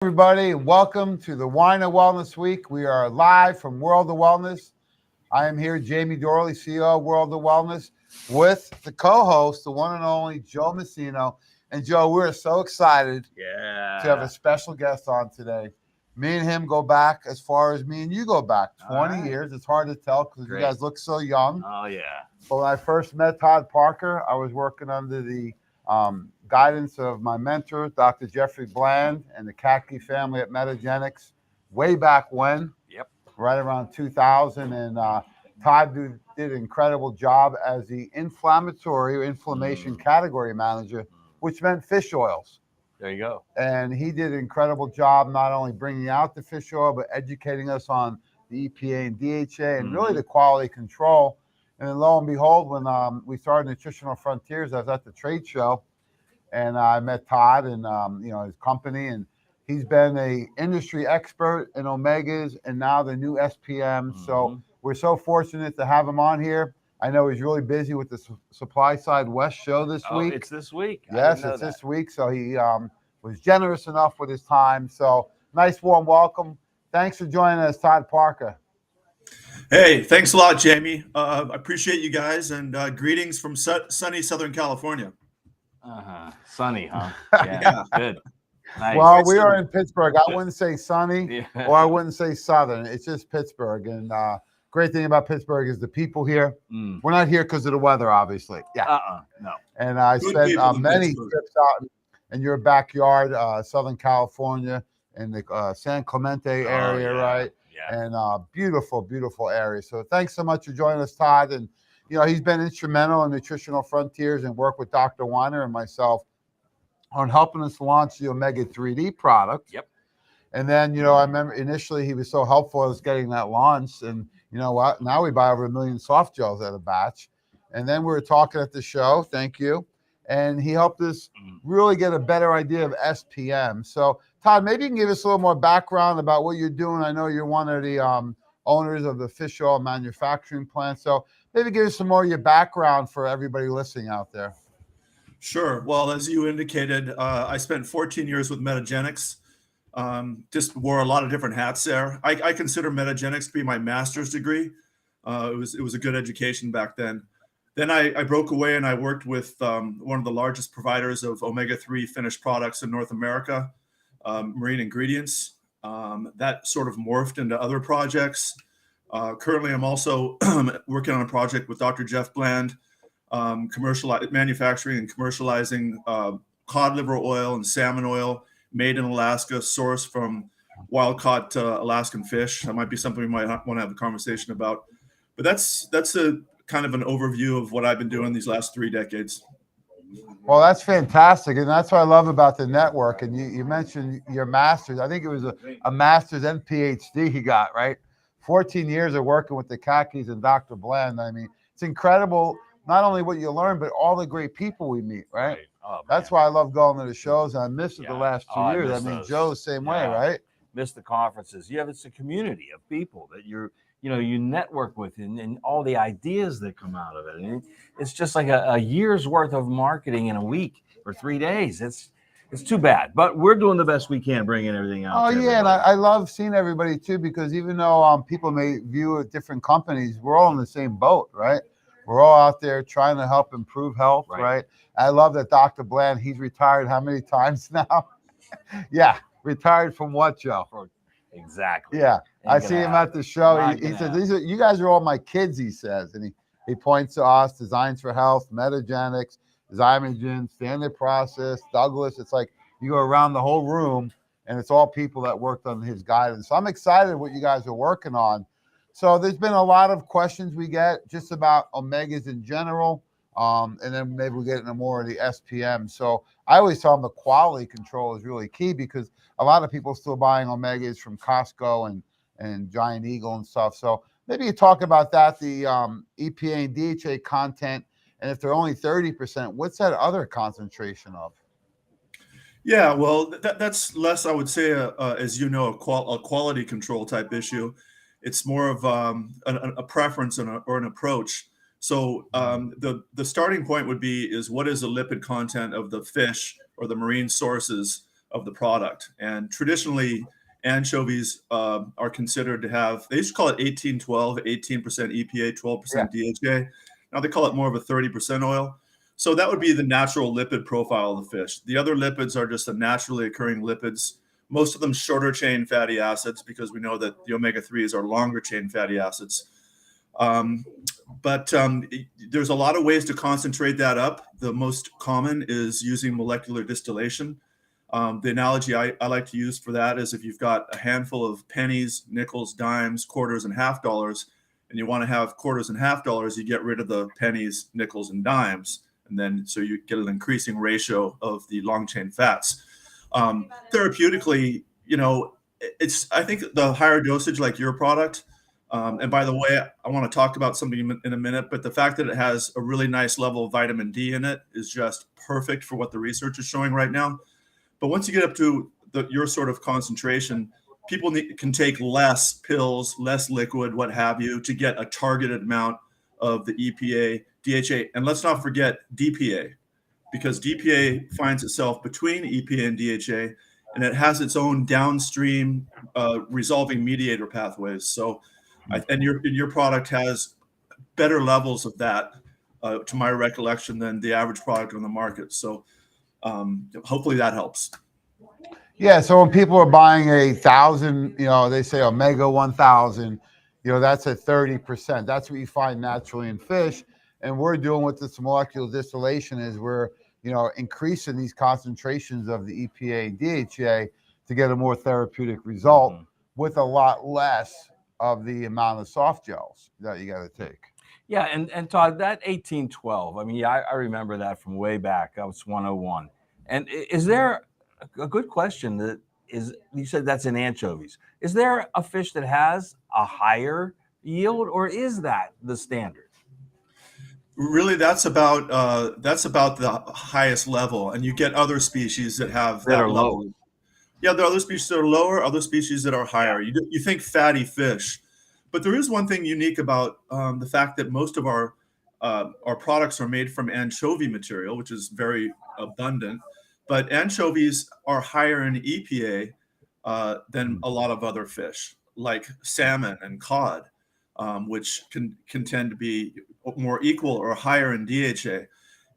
Everybody, welcome to the Wine of Wellness Week. We are live from World of Wellness. I am here, Jamie Dorley, CEO of World of Wellness, with the co-host, the one and only Joe Messino. And Joe, we're so excited to have a special guest on today. Me and him go back as far as me and you go back, 20 years. It's hard to tell because you guys look so young. Oh, yeah. But when I first met Todd Parker, I was working under the guidance of my mentor, Dr. Jeffrey Bland, and the Kaki family at Metagenics way back when, right around 2000. And Todd did an incredible job as the inflammation category manager, which meant fish oils. There you go. And he did an incredible job not only bringing out the fish oil, but educating us on the EPA and DHA and really the quality control. And then lo and behold, when we started Nutritional Frontiers, I was at the trade show, and I met Todd and his company, and he's been an industry expert in omegas and now the new SPM. So we're so fortunate to have him on here. I know he's really busy with the Supply Side West show this week. It's this week. Yes, it's this week. So he was generous enough with his time. So nice warm welcome. Thanks for joining us, Todd Parker. Hey, thanks a lot, Jamie. I appreciate you guys, and greetings from sunny Southern California. Sunny, huh? Yeah. Good. Nice. Well, we are in Pittsburgh. I wouldn't say sunny, or I wouldn't say southern. It's just Pittsburgh. And great thing about Pittsburgh is the people here. We're not here because of the weather, obviously. No. And I spent many trips out in your backyard, Southern California, in the San Clemente area, right? Yeah. And beautiful, beautiful area. So thanks so much for joining us, Todd. And he's been instrumental in Nutritional Frontiers and work with Dr. Weiner and myself on helping us launch the Omega 3D product. And then, I remember initially he was so helpful as getting that launched. And you know what? Now we buy over 1 million soft gels at a batch. And then we were talking at the show. Thank you. And he helped us really get a better idea of SPM. So, Todd, maybe you can give us a little more background about what you're doing. I know you're one of the owners of the fish oil manufacturing plant. So maybe give us some more of your background for everybody listening out there. Sure. Well, as you indicated, I spent 14 years with Metagenics. Just wore a lot of different hats there. I consider Metagenics to be my master's degree. It was a good education back then. Then I broke away and I worked with one of the largest providers of omega-3 finished products in North America, Marine Ingredients. That sort of morphed into other projects. Currently, I'm also working on a project with Dr. Jeff Bland, manufacturing and commercializing cod liver oil and salmon oil made in Alaska, sourced from wild-caught Alaskan fish. That might be something we might want to have a conversation about. But that's a kind of an overview of what I've been doing these last 3 decades. Well, that's fantastic. And that's what I love about the network. And you mentioned your master's. I think it was a master's and PhD he got, right? 14 years of working with the Kakis and Dr. Bland. I mean, it's incredible, not only what you learn, but all the great people we meet, right? Oh, that's why I love going to the shows. And I missed it the last 2 years. I mean, Joe, the same way, right? Miss the conferences. It's a community of people that you network with and all the ideas that come out of it. And it's just like a year's worth of marketing in a week or 3 days. It's too bad, but we're doing the best we can, bringing everything out. Oh, yeah, and I love seeing everybody, too, because even though people may view it different companies, we're all in the same boat, right? We're all out there trying to help improve health, right? I love that Dr. Bland, he's retired how many times now? Retired from what, Joe? Exactly. Yeah, I see him at the show. He says, you guys are all my kids, he says. And he points to us, Designs for Health, Metagenics, Zymogen, Standard Process, Douglas. It's like you go around the whole room, and it's all people that worked on his guidance. So I'm excited what you guys are working on. So there's been a lot of questions we get just about omegas in general, and then maybe we'll get into more of the SPM. So I always tell them the quality control is really key because a lot of people are still buying omegas from Costco and Giant Eagle and stuff. So maybe you talk about that, the EPA and DHA content, and if they're only 30%, what's that other concentration of? Yeah, well, that's less, I would say, as you know, a quality control type issue. It's more of a preference or an approach. So the starting point would be is what is the lipid content of the fish or the marine sources of the product. And traditionally, anchovies are considered to have, they used to call it 18-12, 18% EPA, 12% DHA. Now they call it more of a 30% oil. So that would be the natural lipid profile of the fish. The other lipids are just the naturally occurring lipids, most of them shorter chain fatty acids, because we know that the omega-3s are longer chain fatty acids. But there's a lot of ways to concentrate that up. The most common is using molecular distillation. The analogy I like to use for that is if you've got a handful of pennies, nickels, dimes, quarters, and half dollars, and you want to have quarters and half dollars, you get rid of the pennies, nickels, and dimes. And then so you get an increasing ratio of the long chain fats. Therapeutically, you know, I think the higher dosage, like your product, and by the way, I want to talk about something in a minute, but the fact that it has a really nice level of vitamin D in it is just perfect for what the research is showing right now. But once you get up to your sort of concentration, people can take less pills, less liquid, what have you, to get a targeted amount of the EPA, DHA, and let's not forget DPA, because DPA finds itself between EPA and DHA, and it has its own downstream resolving mediator pathways. So, and your product has better levels of that, to my recollection, than the average product on the market. So, hopefully that helps. Yeah. So when people are buying 1,000, you know, they say omega 1,000, you know, that's at 30%. That's what you find naturally in fish. And we're doing with this molecular distillation is we're, you know, increasing these concentrations of the EPA and DHA to get a more therapeutic result with a lot less of the amount of soft gels that you got to take. Yeah, and Todd, that 1812, I mean, I remember that from way back. That was 101. And is there a good question that is, you said that's in anchovies. Is there a fish that has a higher yield, or is that the standard? Really, that's about the highest level, and you get other species that have that are level. low. Yeah, there are other species that are lower, other species that are higher. Yeah. You think fatty fish, but there is one thing unique about the fact that most of our products are made from anchovy material, which is very abundant. But anchovies are higher in EPA than a lot of other fish, like salmon and cod, which can tend to be more equal or higher in DHA.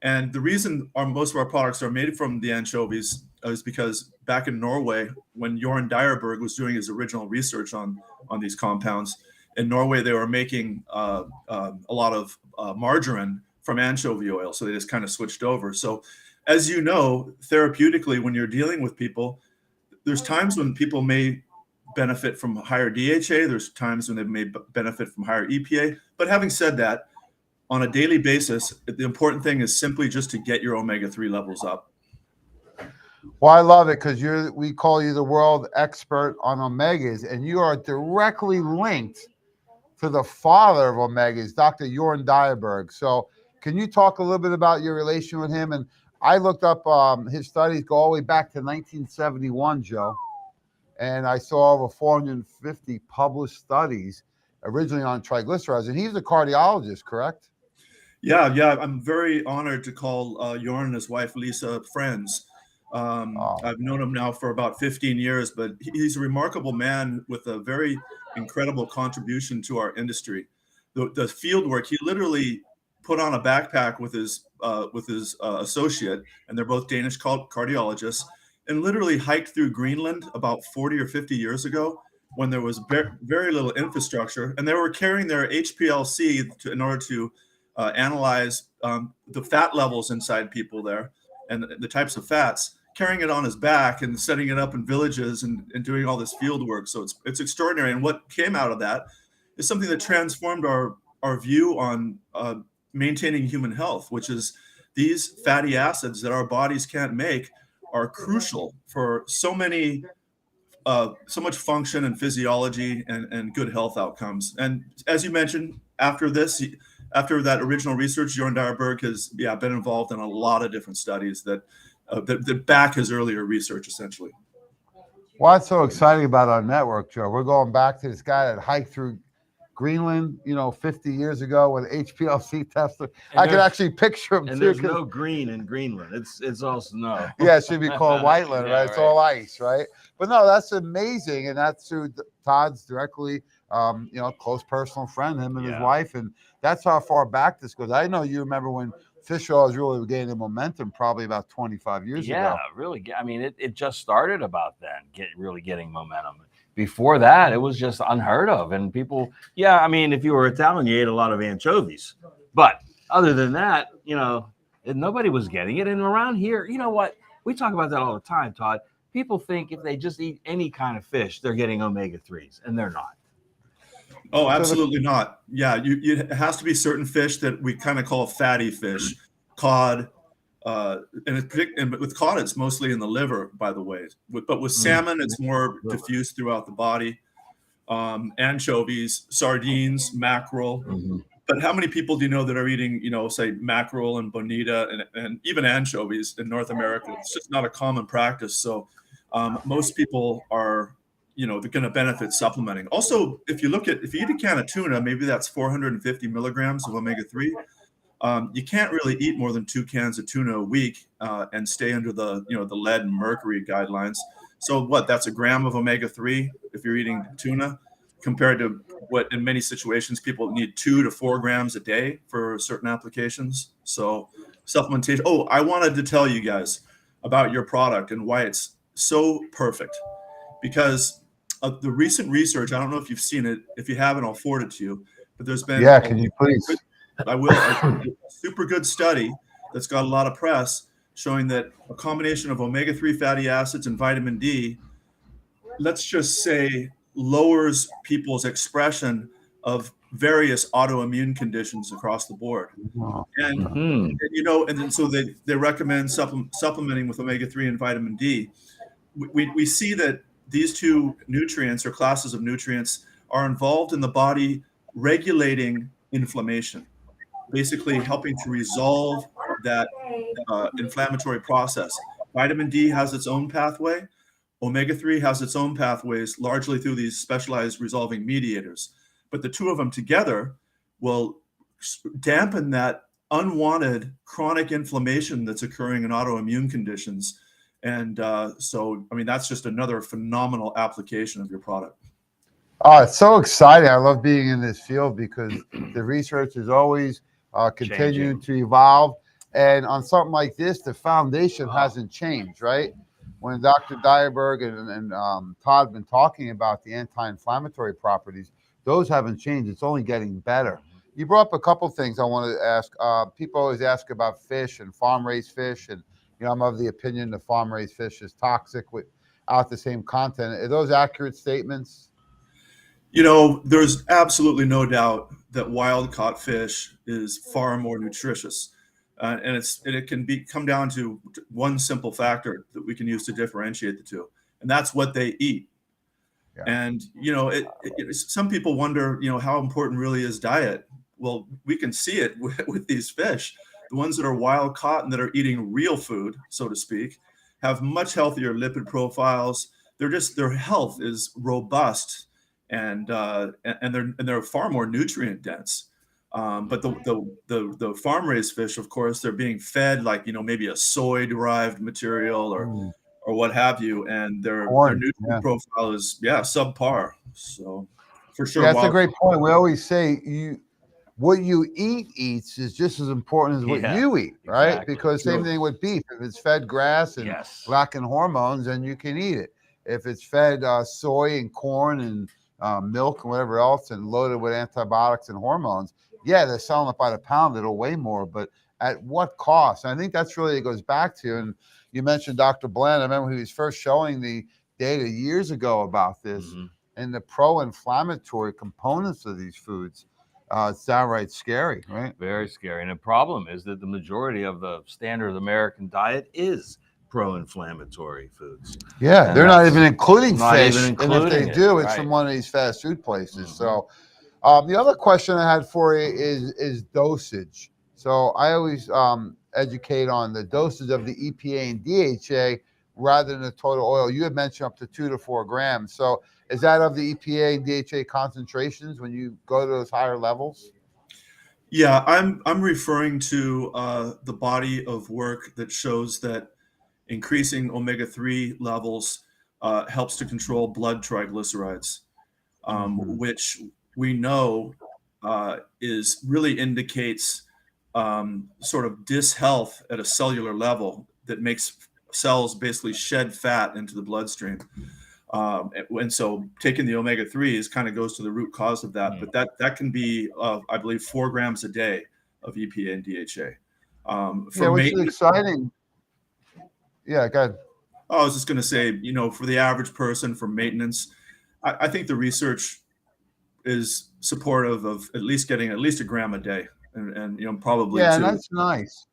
And the reason most of our products are made from the anchovies is because back in Norway, when Joran Dyerberg was doing his original research on these compounds, in Norway they were making a lot of margarine from anchovy oil, so they just kind of switched over. So, as you know, therapeutically, when you're dealing with people, there's times when people may benefit from higher DHA. There's times when they may benefit from higher EPA. But having said that, on a daily basis, the important thing is simply just to get your omega-3 levels up. Well, I love it because we call you the world expert on omegas, and you are directly linked to the father of omegas, Dr. Joran Dyerberg. So can you talk a little bit about your relation with him? And I looked up his studies go all the way back to 1971, Joe. And I saw over 450 published studies originally on triglycerides. And he's a cardiologist, correct? Yeah. I'm very honored to call Joran and his wife, Lisa, friends. I've known him now for about 15 years, but he's a remarkable man with a very incredible contribution to our industry. The field work, he literally put on a backpack with his associate, and they're both Danish cardiologists, and literally hiked through Greenland about 40 or 50 years ago when there was very little infrastructure, and they were carrying their HPLC in order to analyze the fat levels inside people there and the types of fats, carrying it on his back and setting it up in villages and doing all this field work. So it's extraordinary. And what came out of that is something that transformed our view on maintaining human health, which is these fatty acids that our bodies can't make are crucial for so much function and physiology and good health outcomes. And as you mentioned, after that original research, Joran Dyerberg has been involved in a lot of different studies that back his earlier research, essentially. What's so exciting about our network, Joe? We're going back to this guy that hiked through Greenland, 50 years ago with HPLC tester. And I could actually picture them and too. there's no green in Greenland. It's all snow. Yeah, it should be called Whiteland, Yeah, right? It's all ice, right? But no, that's amazing, and that's through Todds directly. Close personal friend, him and his wife, and that's how far back this goes. I know you remember when fish oil was really gaining momentum, probably about 25 years ago. Yeah, really. I mean, it just started about then, really getting momentum. Before that, it was just unheard of. And people, I mean, if you were Italian, you ate a lot of anchovies. But other than that, nobody was getting it. And around here, you know what? We talk about that all the time, Todd. People think if they just eat any kind of fish, they're getting omega-3s, and they're not. Oh, absolutely not. Yeah, it has to be certain fish that we kind of call fatty fish, cod, and with cod, it's mostly in the liver, by the way. But with salmon, it's more diffuse throughout the body. Anchovies, sardines, mackerel. But how many people do you know that are eating, say mackerel and bonita and even anchovies in North America? It's just not a common practice. So most people are, they're going to benefit supplementing. Also, if you eat a can of tuna, maybe that's 450 milligrams of omega-3. You can't really eat more than 2 cans of tuna a week and stay under the lead and mercury guidelines. So that's a gram of omega-3 if you're eating tuna, compared to what in many situations people need 2 to 4 grams a day for certain applications. So supplementation. Oh, I wanted to tell you guys about your product and why it's so perfect, because of the recent research. I don't know if you've seen it. If you haven't, I'll forward it to you. But there's been can you please? I will. A super good study that's got a lot of press showing that a combination of omega-3 fatty acids and vitamin D, let's just say, lowers people's expression of various autoimmune conditions across the board. And, and then so they recommend supplementing with omega-3 and vitamin D. We see that these two nutrients or classes of nutrients are involved in the body regulating inflammation, basically helping to resolve that inflammatory process. Vitamin D has its own pathway. Omega-3 has its own pathways, largely through these specialized resolving mediators. But the two of them together will dampen that unwanted chronic inflammation that's occurring in autoimmune conditions. And so, I mean, that's just another phenomenal application of your product. Oh, it's so exciting. I love being in this field because the research is always continuing to evolve. And on something like this, the foundation hasn't changed, right? When Dr. Dyerberg and Todd have been talking about the anti-inflammatory properties, those haven't changed. It's only getting better. You brought up a couple of things I wanted to ask. People always ask about fish and farm-raised fish, and I'm of the opinion the farm-raised fish is toxic without the same content. Are those accurate statements? There's absolutely no doubt that wild-caught fish is far more nutritious. And it can come down to one simple factor that we can use to differentiate the two, and that's what they eat. Yeah. And some people wonder, how important really is diet. Well, we can see it with these fish. The ones that are wild caught and that are eating real food, so to speak, have much healthier lipid profiles. Their health is robust, and they're far more nutrient dense. But the farm raised fish, of course, they're being fed like maybe a soy derived material or what have you, and their nutrient profile is subpar. So for sure, that's a great point. We always say what you eat eats is just as important as what you eat, right? Exactly. Because same thing with beef. If it's fed grass and lacking hormones, then you can eat it. If it's fed soy and corn and milk and whatever else and loaded with antibiotics and hormones, they're selling it by the pound. It'll weigh more, but at what cost? And I think that's really it goes back to. And you mentioned Dr. Bland. I remember he was first showing the data years ago about this and the pro-inflammatory components of these foods. It's downright scary, right? Very scary. And the problem is that the majority of the standard American diet is pro-inflammatory foods. Yeah, and they're not even including fish. And if they do, it's from one of these fast food places. So the other question I had for you is dosage. So I always educate on the dosage of the EPA and DHA rather than the total oil. You had mentioned up to 2 to 4 grams. So is that of the EPA and DHA concentrations when you go to those higher levels? Yeah, I'm referring to the body of work that shows that increasing omega-3 levels helps to control blood triglycerides, which we know is really indicates sort of dishealth at a cellular level that makes cells basically shed fat into the bloodstream. And so taking the omega-3s kind of goes to the root cause of that. But that can be, I believe, 4 grams a day of EPA and DHA. Which is exciting. Yeah, go ahead. I was just going to say, for the average person for maintenance, I think the research is supportive of at least getting at least 1 gram a day, and probably 2. And that's nice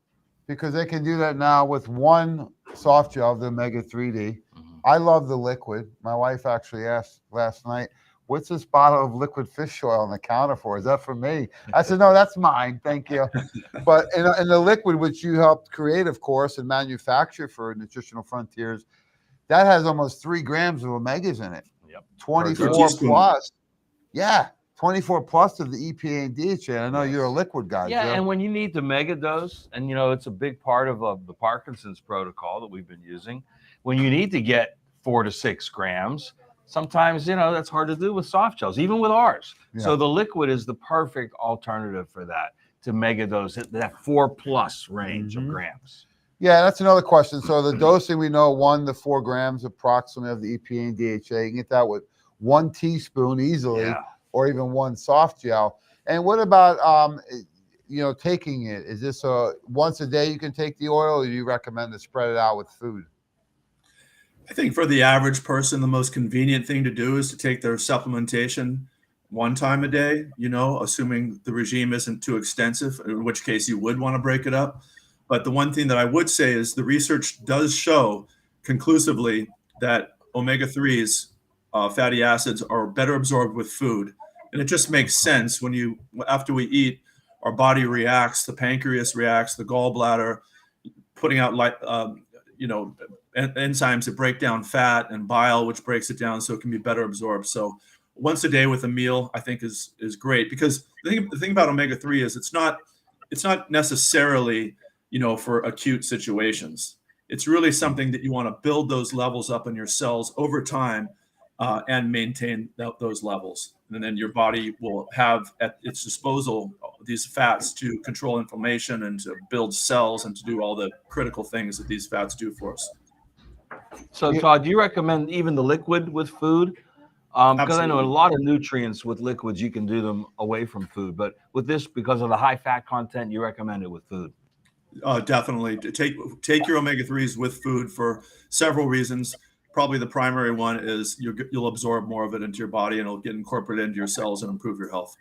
because they can do that now with one soft gel, the omega-3D. I love the liquid. My wife actually asked last night, "What's this bottle of liquid fish oil on the counter for? Is that for me?" I said, "No, that's mine. Thank you." But in the liquid, which you helped create, of course, and manufacture for Nutritional Frontiers, that has almost 3 grams of omegas in it. Yep. 24 plus. Yeah. 24 plus of the EPA and DHA. I know you're a liquid guy. Yeah, Joe. and when you need the mega dose, and it's a big part of the Parkinson's protocol that we've been using, when you need to get 4 to 6 grams, sometimes that's hard to do with soft gels, even with ours. Yeah. So the liquid is the perfect alternative for that, to mega dose that 4 plus range of grams. Yeah, that's another question. So the dosing, we know 1 to 4 grams approximately of the EPA and DHA. You can get that with 1 teaspoon easily, or even 1 soft gel. And what about taking it? Is this once a day you can take the oil, or do you recommend to spread it out with food? I think for the average person, the most convenient thing to do is to take their supplementation 1 time a day, assuming the regime isn't too extensive, in which case you would want to break it up. But the one thing that I would say is the research does show conclusively that omega-3s, fatty acids, are better absorbed with food. And it just makes sense after we eat, our body reacts, the pancreas reacts, the gallbladder, putting out enzymes that break down fat, and bile, which breaks it down so it can be better absorbed. So once a day with a meal, I think is great, because the thing about omega-3 is it's not necessarily for acute situations. It's really something that you want to build those levels up in your cells over time and maintain those levels. And then your body will have at its disposal these fats to control inflammation and to build cells and to do all the critical things that these fats do for us. So, Todd, do you recommend even the liquid with food? Because I know a lot of nutrients with liquids, you can do them away from food. But with this, because of the high fat content, you recommend it with food. Definitely. Take your omega-3s with food for several reasons. Probably the primary one is you'll absorb more of it into your body, and it'll get incorporated into your cells and improve your health.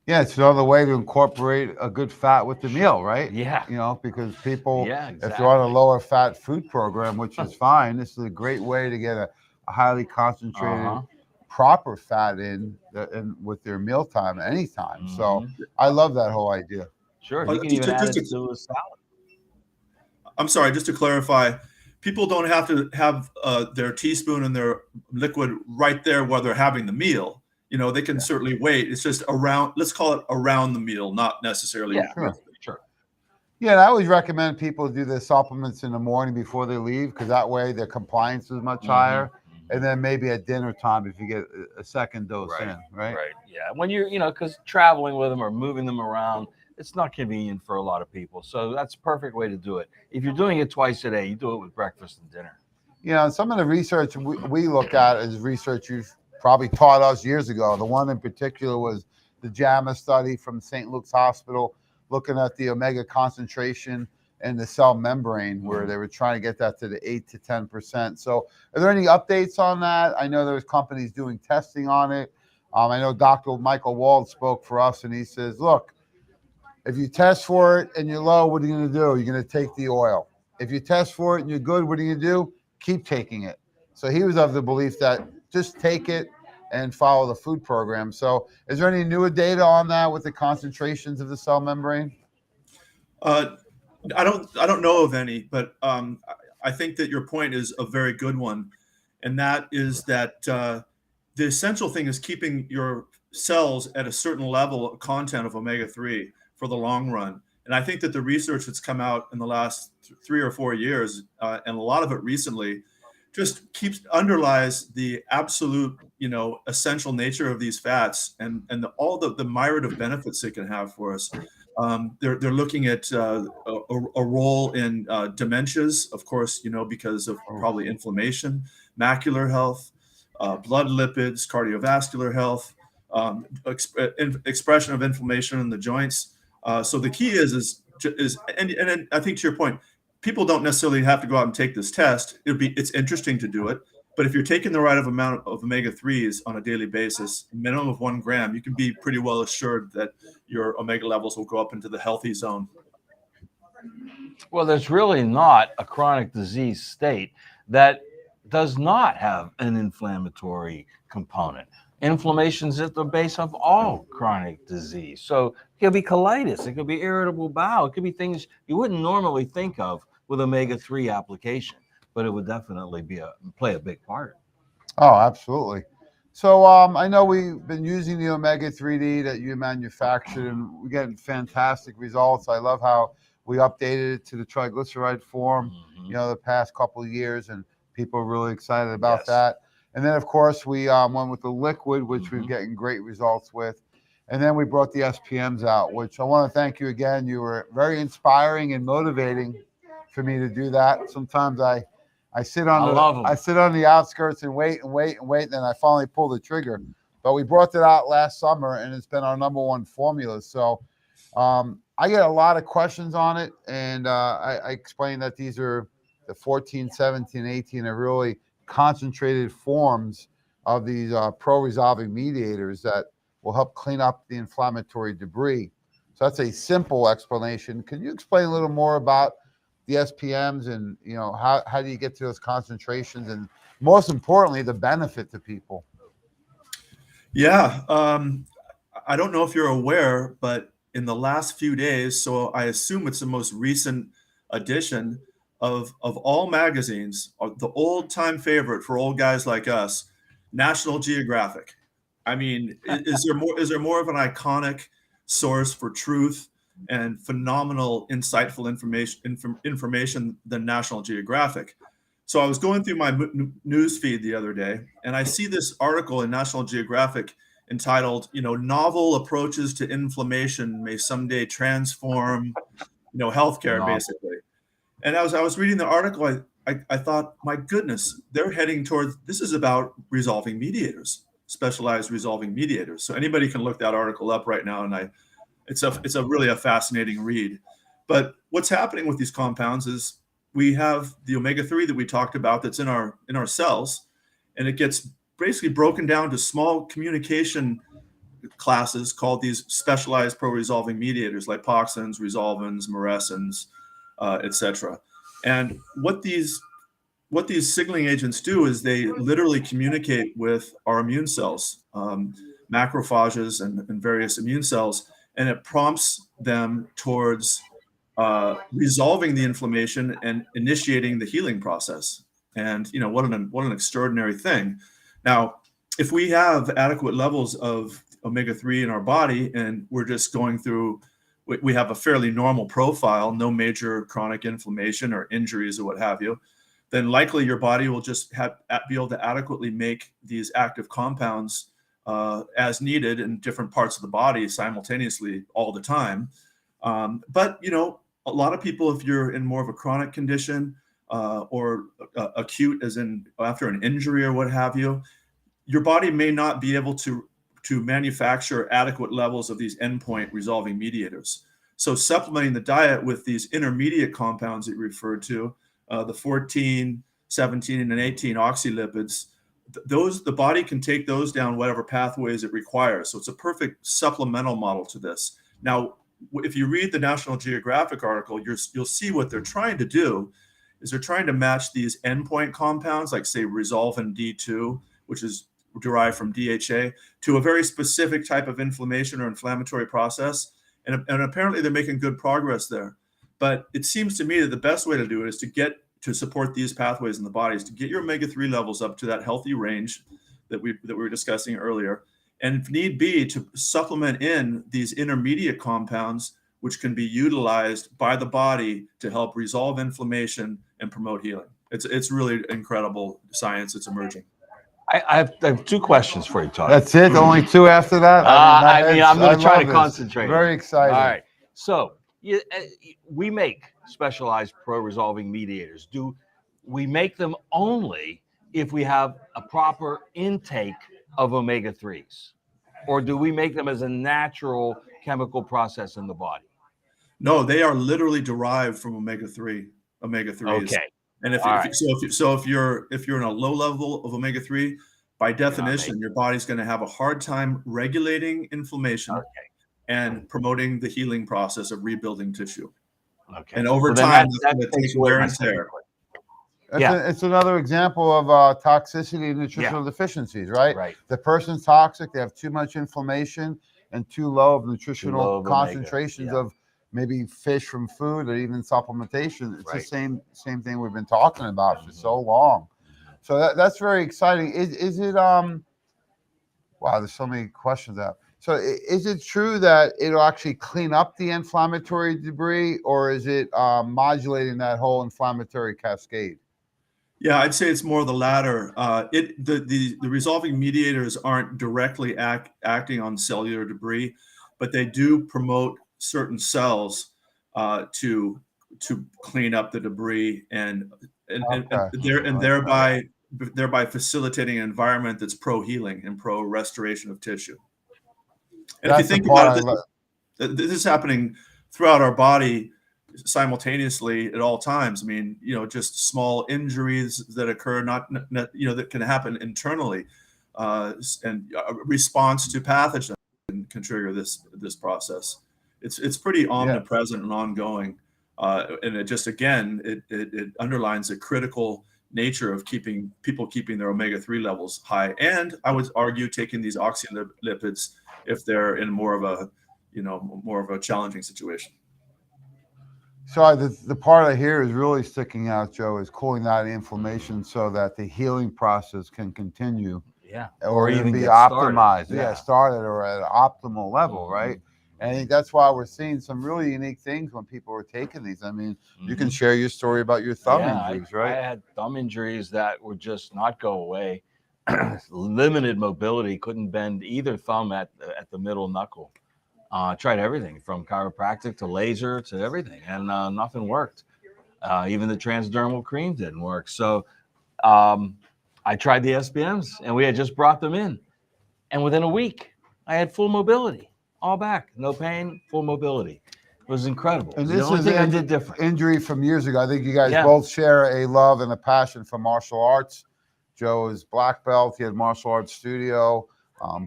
Yeah, it's another way to incorporate a good fat with the meal, right? Yeah. Because people, exactly. if you're on a lower fat food program, which is fine, this is a great way to get a highly concentrated, proper fat in with their mealtime anytime. So I love that whole idea. Sure, you can even add it to a salad. I'm sorry, just to clarify, people don't have to have their teaspoon and their liquid right there while they're having the meal. They can certainly wait. It's just around, let's call it around the meal, not necessarily. Yeah, sure. Yeah, and I always recommend people do their supplements in the morning before they leave, because that way their compliance is much higher. And then maybe at dinner time, if you get a second dose in, right? Right, yeah. When you're, because traveling with them or moving them around, it's not convenient for a lot of people. So that's a perfect way to do it. If you're doing it twice a day, you do it with breakfast and dinner. Some of the research we look at is research you've probably taught us years ago. The one in particular was the JAMA study from St. Luke's Hospital, looking at the omega concentration in the cell membrane, where they were trying to get that to the 8 to 10%. So are there any updates on that? I know there's companies doing testing on it. I know Dr. Michael Wald spoke for us, and he says, look, if you test for it and you're low, what are you going to do? You're going to take the oil. If you test for it and you're good, what are you going to do? Keep taking it. So he was of the belief that just take it and follow the food program. So is there any newer data on that with the concentrations of the cell membrane? I don't know of any, but I I think that your point is a very good one. And that is that the essential thing is keeping your cells at a certain level of content of omega-3 for the long run. And I think that the research that's come out in the last 3 or 4 years, and a lot of it recently, just underlies the absolute, essential nature of these fats and all the myriad of benefits they can have for us. They're looking at a role in dementias, of course, because of probably inflammation, macular health, blood lipids, cardiovascular health, expression of inflammation in the joints. So the key is and I think to your point, people don't necessarily have to go out and take this test. It's interesting to do it, but if you're taking the right amount of omega-3s on a daily basis, minimum of 1 gram, you can be pretty well assured that your omega levels will go up into the healthy zone. Well, there's really not a chronic disease state that does not have an inflammatory component. Inflammation is at the base of all chronic disease. So it could be colitis, it could be irritable bowel, it could be things you wouldn't normally think of with omega-3 application, but it would definitely play a big part. Oh, absolutely. So I know we've been using the omega-3D that you manufactured, and we're getting fantastic results. I love how we updated it to the triglyceride form, the past couple of years, and people are really excited about that. And then, of course, we went with the liquid, which we're getting great results with. And then we brought the SPMs out, which I want to thank you again. You were very inspiring and motivating for me to do that. Sometimes I sit on the outskirts and wait, and then I finally pull the trigger. But we brought it out last summer, and it's been our #1 formula. So I get a lot of questions on it, and I explained that these are the 14, 17, 18 are really concentrated forms of these pro-resolving mediators that will help clean up the inflammatory debris. So that's a simple explanation. Can you explain a little more about the SPMs and how do you get to those concentrations, and most importantly, the benefit to people? Yeah, I don't know if you're aware, but in the last few days, so I assume it's the most recent edition of all magazines, the old time favorite for old guys like us, National Geographic. I mean, is there more of an iconic source for truth and phenomenal, insightful information than National Geographic? So I was going through my news feed the other day, and I see this article in National Geographic entitled, novel approaches to inflammation may someday transform, healthcare, basically. And as I was reading the article, I thought, my goodness, they're heading towards, this is about resolving mediators, specialized resolving mediators. So anybody can look that article up right now, and it's a really a fascinating read. But what's happening with these compounds is we have the omega-3 that we talked about that's in our cells, and it gets basically broken down to small communication classes called these specialized pro-resolving mediators, lipoxins, resolvins, muresins, etc. And what these signaling agents do is they literally communicate with our immune cells, macrophages and various immune cells, and it prompts them towards resolving the inflammation and initiating the healing process. And what an extraordinary thing. Now, if we have adequate levels of omega-3 in our body, and we're just going through, we have a fairly normal profile, no major chronic inflammation or injuries or what have you, then likely your body will just be able to adequately make these active compounds as needed in different parts of the body simultaneously all the time. But a lot of people, if you're in more of a chronic condition or acute, as in after an injury or what have you, your body may not be able to manufacture adequate levels of these endpoint resolving mediators. So supplementing the diet with these intermediate compounds that you referred to, the 14, 17, and 18 oxylipids, the body can take those down whatever pathways it requires. So it's a perfect supplemental model to this. Now, if you read the National Geographic article, you'll see what they're trying to do is they're trying to match these endpoint compounds, like say resolvin D2, which is derived from DHA, to a very specific type of inflammation or inflammatory process. And apparently they're making good progress there. But it seems to me that the best way to do it is to get to support these pathways in the body is to get your omega-3 levels up to that healthy range that we were discussing earlier, and if need be, to supplement in these intermediate compounds, which can be utilized by the body to help resolve inflammation and promote healing. It's really incredible science that's emerging. I have two questions for you, Todd. That's it. Only two after that. I'm going to try to this. concentrate. Very exciting. All right. So we make specialized pro-resolving mediators. Do we make them only if we have a proper intake of omega-3s, or do we make them as a natural chemical process in the body? No, they are literally derived from omega-3s. Okay. And if you're in a low level of omega-3, by definition, your body's going to have a hard time regulating inflammation and promoting the healing process of rebuilding tissue. Okay. And over time, that's going to take wear and tear. It's another example of toxicity and nutritional deficiencies, right? Right. The person's toxic. They have too much inflammation and too low of nutritional concentrations of maybe fish from food or even supplementation. It's the same thing we've been talking about for so long. So that's very exciting. Is it wow, there's so many questions out. So is it true that it'll actually clean up the inflammatory debris, or is it modulating that whole inflammatory cascade? Yeah, I'd say it's more the latter. The resolving mediators aren't directly acting on cellular debris, but they do promote certain cells to clean up the debris and thereby facilitating an environment that's pro-healing and pro-restoration of tissue. And if you think about it, this is happening throughout our body simultaneously at all times. I mean, just small injuries that occur, that can happen internally, and response to pathogens can trigger this process. It's pretty omnipresent and ongoing, and it underlines the critical nature of keeping their omega-3 levels high, and I would argue taking these oxylipids if they're in more of a challenging situation. So the part I hear is really sticking out, Joe, is cooling out inflammation so that the healing process can continue. Yeah. Or even be optimized. Started or at an optimal level, right? And I think that's why we're seeing some really unique things when people are taking these. I mean, you can share your story about your thumb injuries, right? I had thumb injuries that would just not go away. Limited mobility, couldn't bend either thumb at the middle knuckle. Tried everything from chiropractic to laser to everything, and nothing worked. Even the transdermal cream didn't work. So I tried the SPMs, and we had just brought them in. And within a week, I had full mobility, all back, no pain, full mobility. It was incredible. And this is the only thing I did different. Injury from years ago. I think you guys both share a love and a passion for martial arts. Joe is black belt. He had martial arts studio.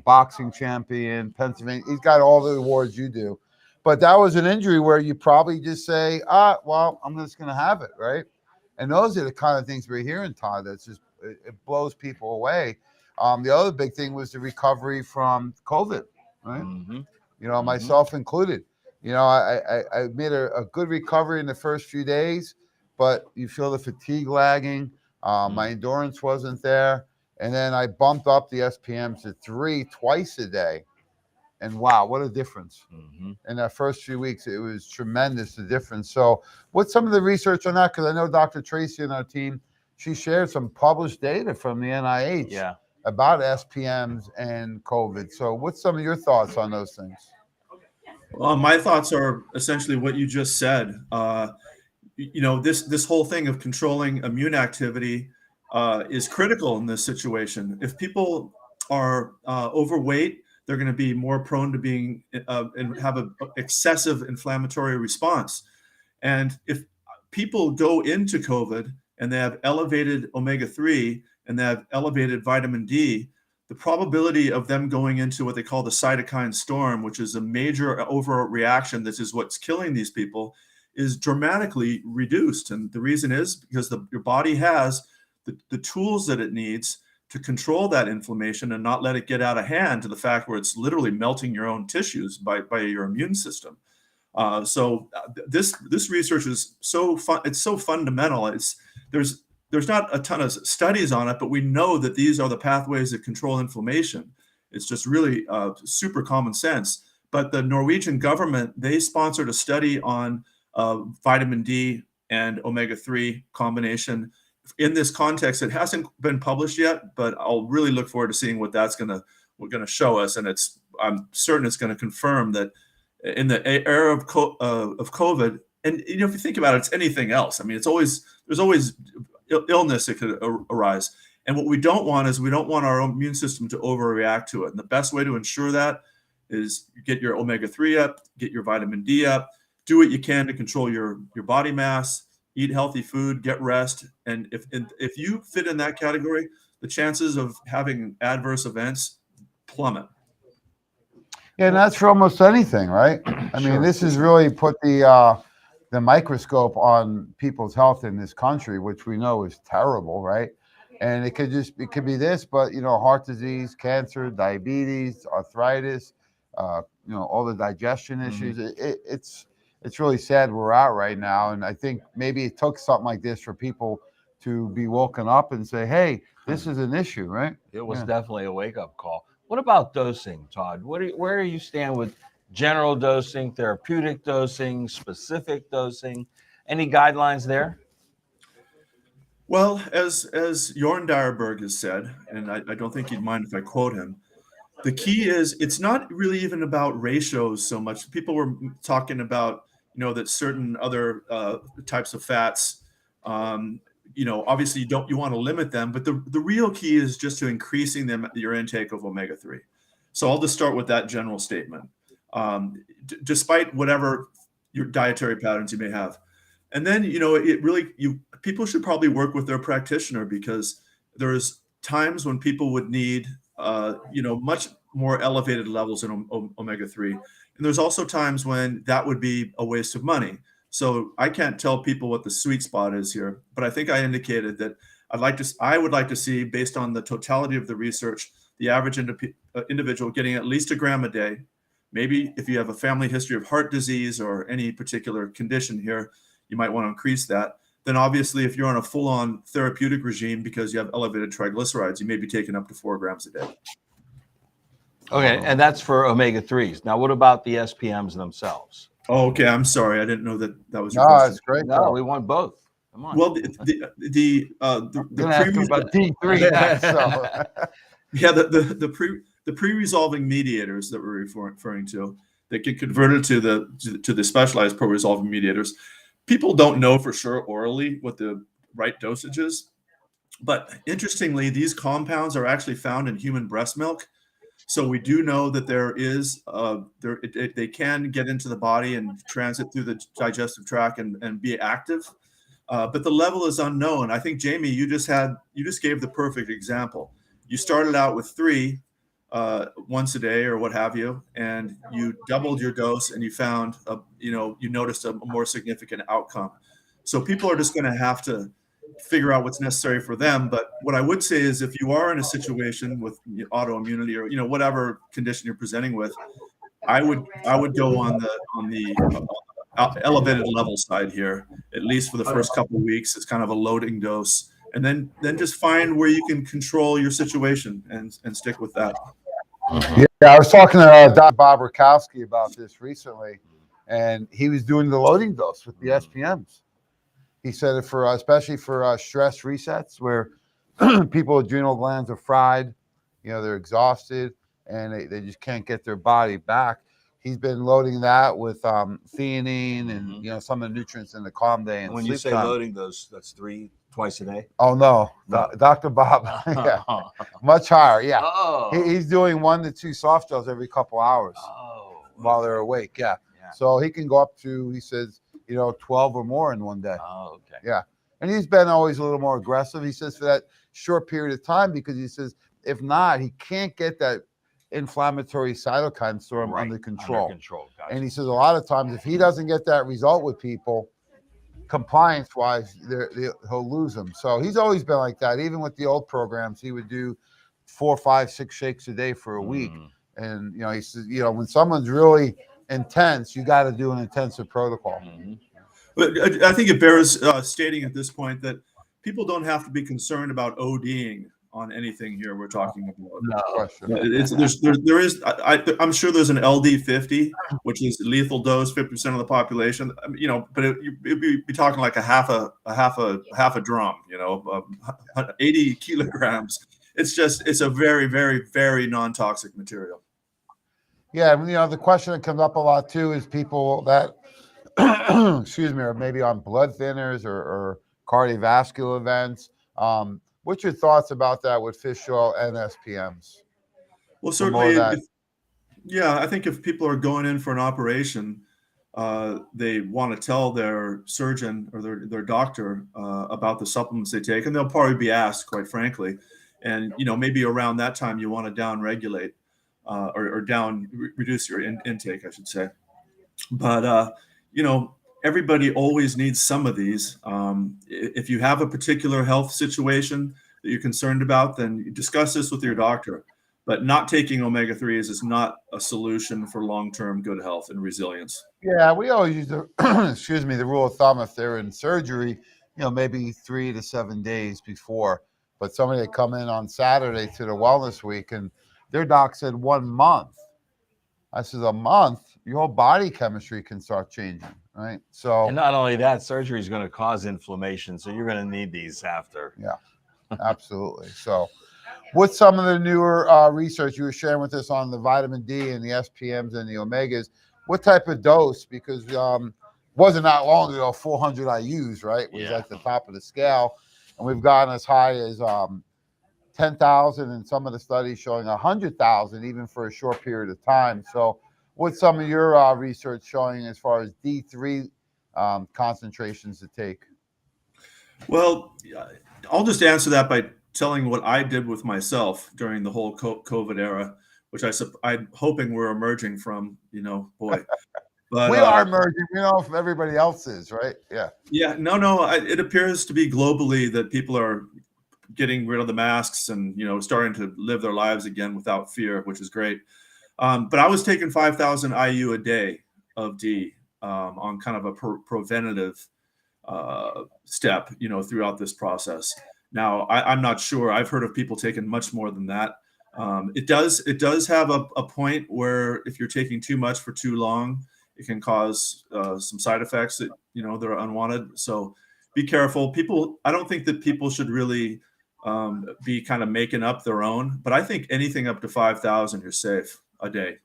Boxing champion, Pennsylvania. He's got all the awards you do. But that was an injury where you probably just say, well, I'm just going to have it, right? And those are the kind of things we're hearing, Todd. That's just, it blows people away. The other big thing was the recovery from COVID, right? Myself included. I made a good recovery in the first few days, but you feel the fatigue lagging. My endurance wasn't there. And then I bumped up the SPM to 3 twice a day. And wow, what a difference. In that first few weeks, it was tremendous, the difference. So what's some of the research on that? Because I know Dr. Tracy on our team, she shared some published data from the NIH about SPMs and COVID. So what's some of your thoughts on those things? Well, my thoughts are essentially what you just said. This whole thing of controlling immune activity is critical in this situation. If people are overweight, they're going to be more prone to being and have an excessive inflammatory response. And if people go into COVID and they have elevated omega-3 and they have elevated vitamin D, the probability of them going into what they call the cytokine storm, which is a major overreaction, this is what's killing these people, is dramatically reduced. And the reason is because your body has the tools that it needs to control that inflammation and not let it get out of hand to the fact where it's literally melting your own tissues by your immune system. This research is so fun. It's so fundamental. There's not a ton of studies on it, but we know that these are the pathways that control inflammation. It's just really super common sense. But the Norwegian government, they sponsored a study on vitamin D and omega-3 combination. In this context, it hasn't been published yet, but I'll really look forward to seeing what that's gonna show us. And I'm certain it's going to confirm that in the era of COVID, and if you think about it, it's anything else. I mean, there's always illness that could arise. And what we don't want is we don't want our immune system to overreact to it. And the best way to ensure that is get your omega-3 up, get your vitamin D up, do what you can to control your body mass, eat healthy food, get rest. And if you fit in that category, the chances of having adverse events plummet. Yeah, and that's for almost anything, right? I mean, this has really put the microscope on people's health in this country, which we know is terrible, right? And it could be this, but heart disease, cancer, diabetes, arthritis, all the digestion issues. It's really sad where we're at right now. And I think maybe it took something like this for people to be woken up and say, hey, this is an issue, right? It was definitely a wake-up call. What about dosing, Todd? Where do you stand with general dosing, therapeutic dosing, specific dosing? Any guidelines there? Well, as Joran Dyerberg has said, and I don't think he'd mind if I quote him, the key is it's not really even about ratios so much. People were talking about, that certain other types of fats, obviously you want to limit them, but the real key is just to increasing your intake of omega-3. So I'll just start with that general statement, despite whatever your dietary patterns you may have. And then, people should probably work with their practitioner, because there's times when people would need, much more elevated levels in omega-3. And there's also times when that would be a waste of money. So I can't tell people what the sweet spot is here, but I think I indicated that I would like to see, based on the totality of the research, the average individual getting at least 1 gram a day. Maybe if you have a family history of heart disease or any particular condition here, you might want to increase that. Then obviously, if you're on a full-on therapeutic regime because you have elevated triglycerides, you may be taking up to 4 grams a day. Okay, and that's for omega-3s. Now, what about the SPMs themselves? Oh, okay. I'm sorry. I didn't know that was your No, question. it's great. No, we want both. Come on. Well, the pre-resolving mediators that we're referring to, that get converted to the specialized pro-resolving mediators. People don't know for sure orally what the right dosage is, but interestingly, these compounds are actually found in human breast milk. So we do know that they can get into the body and transit through the digestive tract and be active, but the level is unknown. I think, Jamie, you just gave the perfect example. You started out with 3 once a day or what have you, and you doubled your dose, and you found you noticed a more significant outcome. So people are just going to have to figure out what's necessary for them. But what I would say is, if you are in a situation with autoimmunity or whatever condition you're presenting with, I would go on the elevated level side here, at least for the first couple of weeks. It's kind of a loading dose, and then just find where you can control your situation and stick with that. Yeah, I was talking to Dr. Bob Rakowski about this recently, and he was doing the loading dose with the SPMs. He said it especially for stress resets, where people's adrenal glands are fried, they're exhausted, and they just can't get their body back. He's been loading that with theanine and some of the nutrients in the calm day. And when you say loading those, that's 3 twice a day? Oh no, Dr. Bob, yeah, much higher. Yeah, he's doing 1 to 2 soft gels every couple hours while they're awake. Yeah, so he can go up to, he says, 12 or more in one day. Oh, okay. Yeah, and he's been always a little more aggressive. He says for that short period of time, because he says if not, he can't get that inflammatory cytokine storm under control. Gotcha. And he says a lot of times, if he doesn't get that result with people, compliance-wise, he'll lose them. So he's always been like that. Even with the old programs, he would do 4, 5, 6 shakes a day for a week. And he says, when someone's really intense, you got to do an intensive protocol. But I think it bears stating at this point that people don't have to be concerned about ODing on anything here we're talking about. No question. I'm sure there's an LD50, which is lethal dose, 50% of the population. You know, but it'd be talking like a half a drum. You know, 80 kilograms. It's a very, very, very non-toxic material. Yeah, you know, the question that comes up a lot too is people that, excuse me, are maybe on blood thinners or cardiovascular events. What's your thoughts about that with fish oil and SPMs? Well, certainly, I think if people are going in for an operation, they want to tell their surgeon or their doctor about the supplements they take, and they'll probably be asked, quite frankly. And you know, maybe around that time you want to down regulate or reduce your intake, I should say. But you know, everybody always needs some of these. If you have a particular health situation that you're concerned about, then you discuss this with your doctor. But not taking omega-3s is not a solution for long-term good health and resilience. Yeah, we always use the excuse me, the rule of thumb if they're in surgery, you know, maybe 3 to 7 days before. But somebody that come in on Saturday to the wellness week and their doc said 1 month. I said, a month, your whole body chemistry can start changing, right? So, and not only that, surgery is going to cause inflammation, so you're going to need these after. Yeah, absolutely. So, what's some of the newer research you were sharing with us on the vitamin D and the SPMs and the omegas? What type of dose? Because wasn't that long ago 400 IUs, right? Was at the top of the scale, and we've gone as high as 10,000, and some of the studies showing 100,000 even for a short period of time. So what's some of your research showing as far as D3 concentrations to take? Well, I'll just answer that by telling what I did with myself during the whole COVID era, which I'm hoping we're emerging from, you know, boy. But we are emerging, you know, if everybody else is, right? Yeah. Yeah, no, it appears to be globally that people are getting rid of the masks and, you know, starting to live their lives again without fear, which is great. But I was taking 5,000 IU a day of D on kind of a preventative step, you know, throughout this process. Now, I'm not sure. I've heard of people taking much more than that. It does have a point where if you're taking too much for too long, it can cause some side effects that, you know, they're unwanted. So be careful. I don't think that people should really be kind of making up their own, but I think anything up to 5,000, you're safe a day.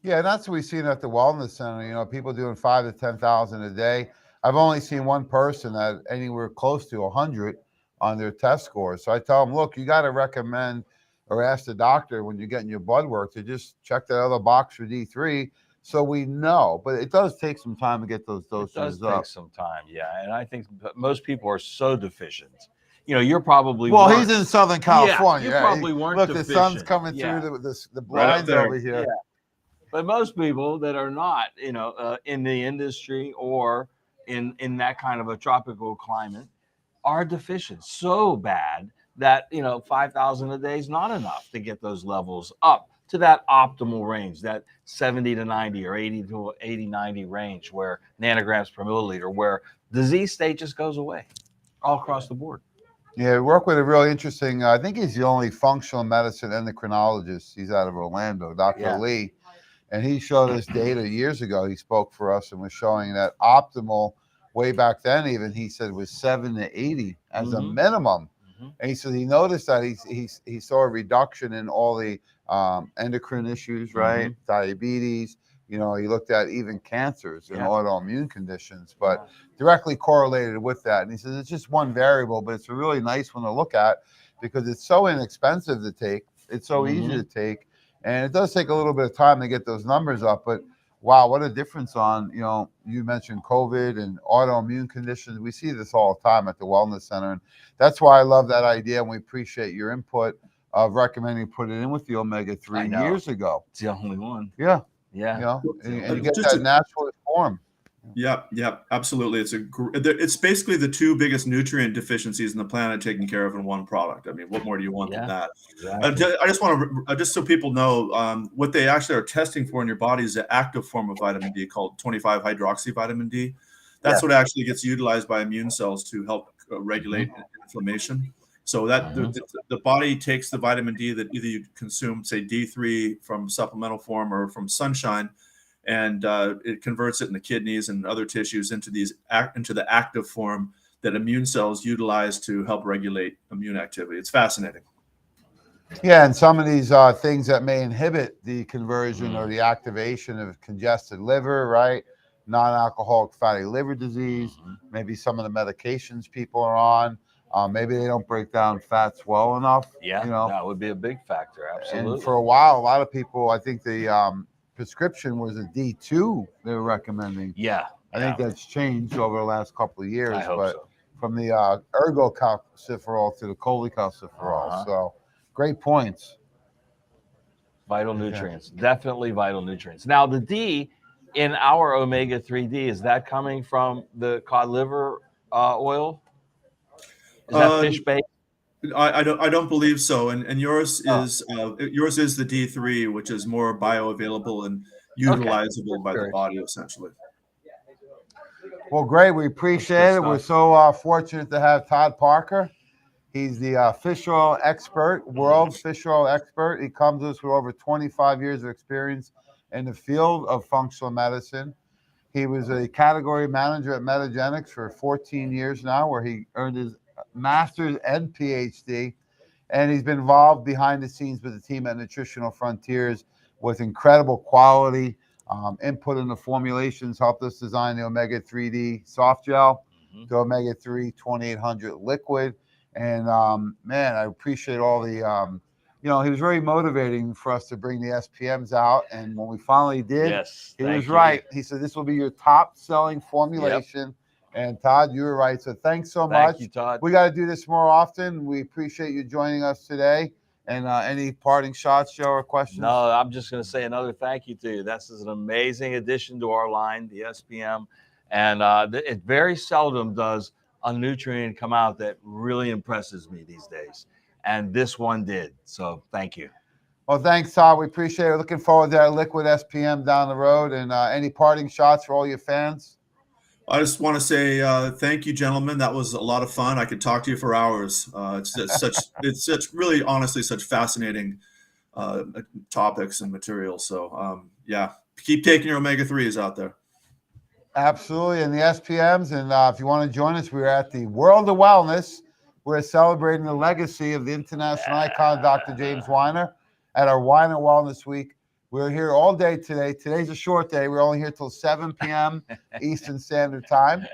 Yeah, that's what we've seen at the wellness center. You know, people doing 5,000 to 10,000 a day. I've only seen one person that anywhere close to 100 on their test scores. So I tell them, look, you got to recommend or ask the doctor when you're getting your blood work to just check that other box for D3 so we know. But it does take some time to get those doses up. It does take some time, yeah. And I think most people are so deficient. You know, you're probably he's in Southern California. Yeah, you probably weren't look, deficient. the sun's coming through the blinds right over here. Yeah. But most people that are not, you know, in the industry or in that kind of a tropical climate are deficient so bad that, you know, 5,000 a day is not enough to get those levels up to that optimal range, that 70 to 90 or 80 to 80, 90 range where nanograms per milliliter, where disease state just goes away all across the board. Yeah, we work with a really interesting, I think he's the only functional medicine endocrinologist. He's out of Orlando, Dr. Lee. And he showed us data years ago. He spoke for us and was showing that optimal, way back then even, he said was 7 to 80 as a minimum. And he said he noticed that he saw a reduction in all the endocrine issues, right? Diabetes. You know, he looked at even cancers and autoimmune conditions, but directly correlated with that. And he says it's just one variable, but it's a really nice one to look at because it's so inexpensive to take. It's so easy to take. And it does take a little bit of time to get those numbers up. But wow, what a difference on, you know, you mentioned COVID and autoimmune conditions. We see this all the time at the Wellness Center. And that's why I love that idea. And we appreciate your input of recommending put it in with the omega-3 years ago. It's the only one. Yeah. Yeah. You know, and you get that natural form. Yep, absolutely. It's basically the two biggest nutrient deficiencies in the planet taken care of in one product. I mean, what more do you want than that? Exactly. I just want to, just so people know, what they actually are testing for in your body is the active form of vitamin D called 25-hydroxyvitamin D. That's what actually gets utilized by immune cells to help regulate inflammation. So that the body takes the vitamin D that either you consume, say D3 from supplemental form or from sunshine, and it converts it in the kidneys and other tissues into the active form that immune cells utilize to help regulate immune activity. It's fascinating. Yeah, and some of these things that may inhibit the conversion or the activation of congested liver, right? Non-alcoholic fatty liver disease, maybe some of the medications people are on. Maybe they don't break down fats well enough. Yeah, you know, that would be a big factor. Absolutely. And for a while, a lot of people, I think the prescription was a D2 they were recommending. Yeah. I think that's changed over the last couple of years. I hope but so. From the ergocalciferol to the cholecalciferol. So great points. Vital nutrients, definitely vital nutrients. Now, the D in our omega-3D, is that coming from the cod liver oil? Is that fish-based? I don't believe so. And yours is the D3, which is more bioavailable and utilizable by the body, essentially. Well, great. We appreciate it. We're so fortunate to have Todd Parker. He's the fish oil expert, world fish oil expert. He comes to us with over 25 years of experience in the field of functional medicine. He was a category manager at Metagenics for 14 years now, where he earned his master's and PhD. And he's been involved behind the scenes with the team at Nutritional Frontiers with incredible quality, input in the formulations, helped us design the omega-3D soft gel, the omega-3 2800 liquid. And man, I appreciate all the, he was very motivating for us to bring the SPMs out. And when we finally did, he was right. He said, this will be your top selling formulation. And Todd, you were right. So thanks so much. Thank you, Todd. We got to do this more often. We appreciate you joining us today. And any parting shots, Joe, or questions? No, I'm just going to say another thank you to you. This is an amazing addition to our line, the SPM. And it very seldom does a nutrient come out that really impresses me these days. And this one did. So thank you. Well, thanks, Todd. We appreciate it. Looking forward to our liquid SPM down the road. And any parting shots for all your fans? I just want to say thank you, gentlemen. That was a lot of fun. I could talk to you for hours. It's such really, honestly, such fascinating topics and materials. So yeah, keep taking your omega-3s out there. Absolutely, and the SPMs. And if you want to join us, we're at the World of Wellness. We're celebrating the legacy of the international icon, Dr. James Weiner, at our Weiner Wellness Week. We're here all day today. Today's a short day. We're only here till 7 p.m. Eastern Standard Time.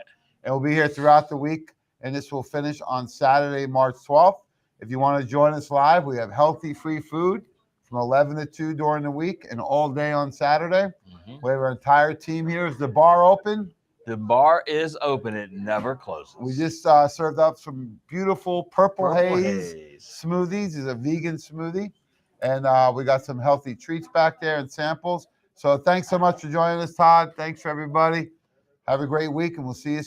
And we'll be here throughout the week. And this will finish on Saturday, March 12th. If you want to join us live, we have healthy, free food from 11 to 2 during the week and all day on Saturday. We have our entire team here. Is the bar open? The bar is open. It never closes. We just served up some beautiful purple haze smoothies. It's a vegan smoothie. And we got some healthy treats back there and samples. So thanks so much for joining us, Todd. Thanks for everybody. Have a great week, and we'll see you soon.